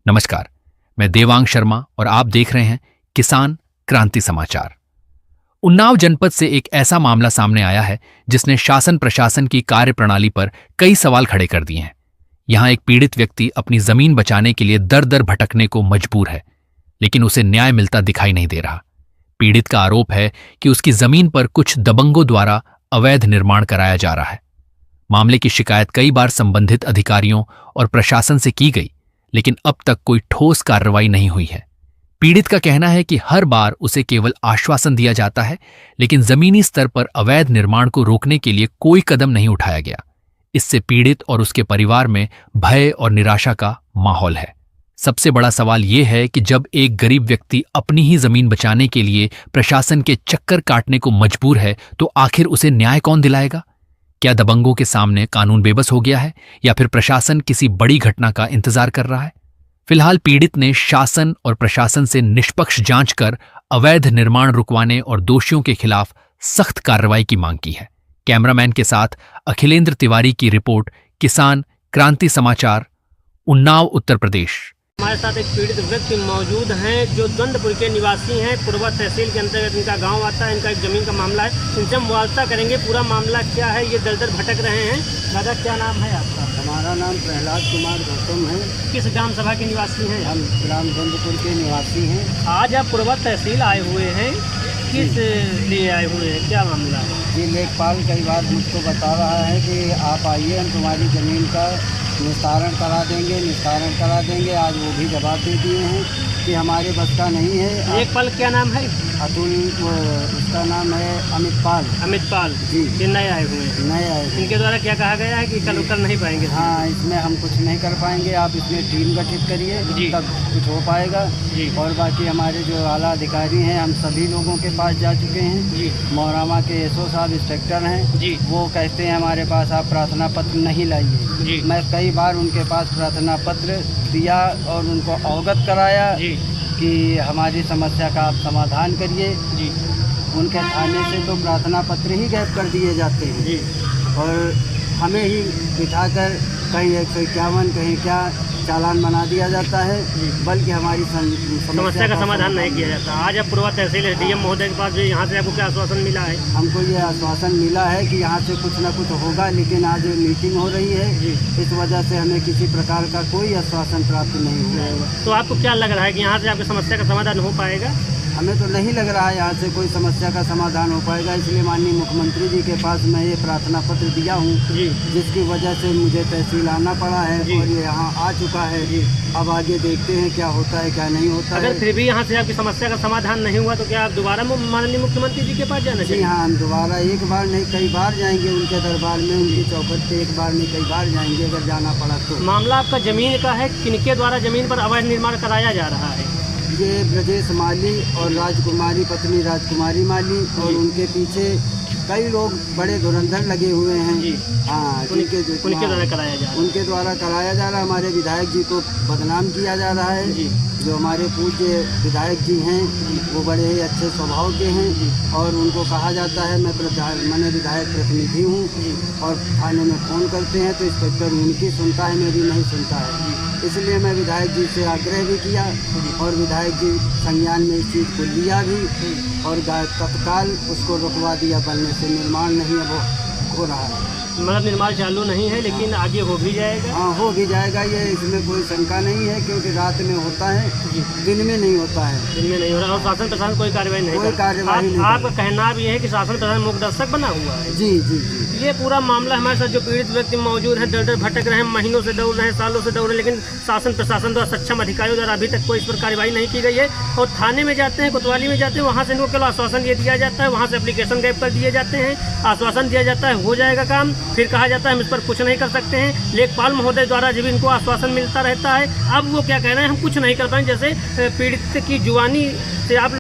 नमस्कार, मैं देवांग शर्मा और आप देख रहे हैं किसान क्रांति समाचार। उन्नाव जनपद से एक ऐसा मामला सामने आया है जिसने शासन प्रशासन की कार्यप्रणाली पर कई सवाल खड़े कर दिए हैं। यहां एक पीड़ित व्यक्ति अपनी जमीन बचाने के लिए दर दर भटकने को मजबूर है, लेकिन उसे न्याय मिलता दिखाई नहीं दे रहा। पीड़ित का आरोप है कि उसकी जमीन पर कुछ दबंगों द्वारा अवैध निर्माण कराया जा रहा है। मामले की शिकायत कई बार संबंधित अधिकारियों और प्रशासन से की गई, लेकिन अब तक कोई ठोस कार्रवाई नहीं हुई है। पीड़ित का कहना है कि हर बार उसे केवल आश्वासन दिया जाता है, लेकिन जमीनी स्तर पर अवैध निर्माण को रोकने के लिए कोई कदम नहीं उठाया गया। इससे पीड़ित और उसके परिवार में भय और निराशा का माहौल है। सबसे बड़ा सवाल यह है कि जब एक गरीब व्यक्ति अपनी ही जमीन बचाने के लिए प्रशासन के चक्कर काटने को मजबूर है, तो आखिर उसे न्याय कौन दिलाएगा? क्या दबंगों के सामने कानून बेबस हो गया है या फिर प्रशासन किसी बड़ी घटना का इंतजार कर रहा है? फिलहाल पीड़ित ने शासन और प्रशासन से निष्पक्ष जांच कर अवैध निर्माण रुकवाने और दोषियों के खिलाफ सख्त कार्रवाई की मांग की है। कैमरामैन के साथ अखिलेंद्र तिवारी की रिपोर्ट, किसान क्रांति समाचार, उन्नाव, उत्तर प्रदेश। हमारे साथ एक पीड़ित व्यक्ति मौजूद हैं जो द्वंद्वपुर के निवासी हैं। पूर्वा तहसील के अंतर्गत इनका गांव आता है। इनका एक जमीन का मामला है। इनसे हम मुआवजा करेंगे पूरा मामला क्या है, ये दर दर भटक रहे हैं। दादा, क्या नाम है आपका? हमारा नाम प्रहलाद कुमार गौतम है। किस ग्राम सभा के निवासी हैं? हम ग्राम द्वंद्वपुर के निवासी हैं। आज आप पूर्वा तहसील आए हुए हैं, किस लिए आए हुए हैं, क्या मामला है? जी, लेखपाल कई बार मुझको बता रहा है कि आप आइए, हम तुम्हारी ज़मीन का निस्तारण करा देंगे। आज वो भी जवाब दे दिए हैं कि हमारे बस का नहीं है। लेखपाल क्या नाम है? अतुल, उसका नाम है अमित पाल जी। ये नए आए हुए हैं? नए आए। इनके द्वारा क्या कहा गया है कि कल कर नहीं पाएंगे? हाँ, इसमें हम कुछ नहीं कर पाएंगे। आप इसमें टीम गठित करिए, तब कुछ हो पाएगा जी। और बाकी हमारे जो आला अधिकारी हैं, हम सभी लोगों के पास जा चुके हैं जी। मोहरामा के एसओ साहब इंस्पेक्टर हैं जी। वो कहते हैं हमारे पास आप प्रार्थना पत्र नहीं लाइए। मैं कई बार उनके पास प्रार्थना पत्र दिया और उनको अवगत कराया जी कि हमारी समस्या का आप समाधान करिए जी। उनके थाने से तो प्रार्थना पत्र ही गायब कर दिए जाते हैं जी। और हमें ही बिठाकर कहीं 151 कहीं क्या चालान बना दिया जाता है, बल्कि हमारी समस्या का समाधान नहीं किया जाता। आज आप पूर्वा तहसील डीएम महोदय के पास भी, यहाँ से आपको क्या आश्वासन मिला है? हमको ये आश्वासन मिला है कि यहाँ से कुछ ना कुछ होगा, लेकिन आज मीटिंग हो रही है, इस वजह से हमें किसी प्रकार का कोई आश्वासन प्राप्त नहीं हुआ है। तो आपको क्या लग रहा है कि यहाँ से आपकी समस्या का समाधान हो पाएगा? हमें तो नहीं लग रहा है यहाँ से कोई समस्या का समाधान हो पाएगा। इसलिए माननीय मुख्यमंत्री जी के पास मैं ये प्रार्थना पत्र दिया हूँ, जिसकी वजह से मुझे तहसील आना पड़ा है और ये यहाँ आ चुका है। अब आगे देखते हैं क्या होता है क्या नहीं होता है। अगर फिर भी यहाँ से आपकी समस्या का समाधान नहीं हुआ तो क्या आप दोबारा माननीय मुख्यमंत्री जी के पास जाना चाहिए? जी हाँ, हम दोबारा एक बार नहीं कई बार जाएंगे उनके दरबार में, उनकी चौखट पे एक बार नहीं कई बार जाएंगे अगर जाना पड़ा तो। मामला आपका जमीन का है, किनके द्वारा जमीन पर अवैध निर्माण कराया जा रहा है? ये ब्रजेश माली और राजकुमारी पत्नी राजकुमारी माली और उनके पीछे कई लोग बड़े धुरंधर लगे हुए हैं। हाँ, उनके द्वारा कराया जा रहा है। हमारे विधायक जी को बदनाम किया जा रहा है जी। जो हमारे पूज्य विधायक जी हैं वो बड़े ही अच्छे स्वभाव के हैं और उनको कहा जाता है मैं विधायक प्रतिनिधि हूँ, और थाने में फ़ोन करते हैं तो इंस्पेक्टर उनकी सुनता है, मेरी नहीं सुनता है। इसलिए मैं विधायक जी से आग्रह भी किया और विधायक जी संज्ञान में इस चीज़ को लिया भी और तत्काल उसको रुकवा दिया बनने से। निर्माण नहीं अब हो रहा है, मतलब निर्माण चालू नहीं है, लेकिन आगे हो भी जाएगा। हाँ, हो भी जाएगा, ये इसमें कोई शंका नहीं है, क्योंकि रात में होता है, दिन में नहीं होता है। दिन में नहीं हो रहा और शासन प्रशासन कोई कार्रवाई नहीं। आपका कहना भी है कि शासन प्रशासन मूकदर्शक बना हुआ है? जी जी जी। ये पूरा मामला हमारे साथ जो पीड़ित व्यक्ति मौजूद हैं, दर दर भटक रहे हैं, महीनों से दौड़ रहे हैं, सालों से दौड़ रहे हैं, लेकिन शासन प्रशासन द्वारा सक्षम अधिकारियों द्वारा अभी तक कोई इस पर कार्रवाई नहीं की गई है। और थाने में जाते हैं, कोतवाली में जाते हैं, वहाँ से इनको केवल आश्वासन ये दिया जाता है, वहाँ से एप्लीकेशन गायब कर दिए जाते हैं, आश्वासन दिया जाता है हो जाएगा काम, फिर कहा जाता है हम इस पर कुछ नहीं कर सकते हैं। लेखपाल महोदय द्वारा जब इनको आश्वासन मिलता रहता है, अब वो क्या कह रहे हैं हम कुछ नहीं कर पाएंगे। जैसे पीड़ित की जुबानी से आप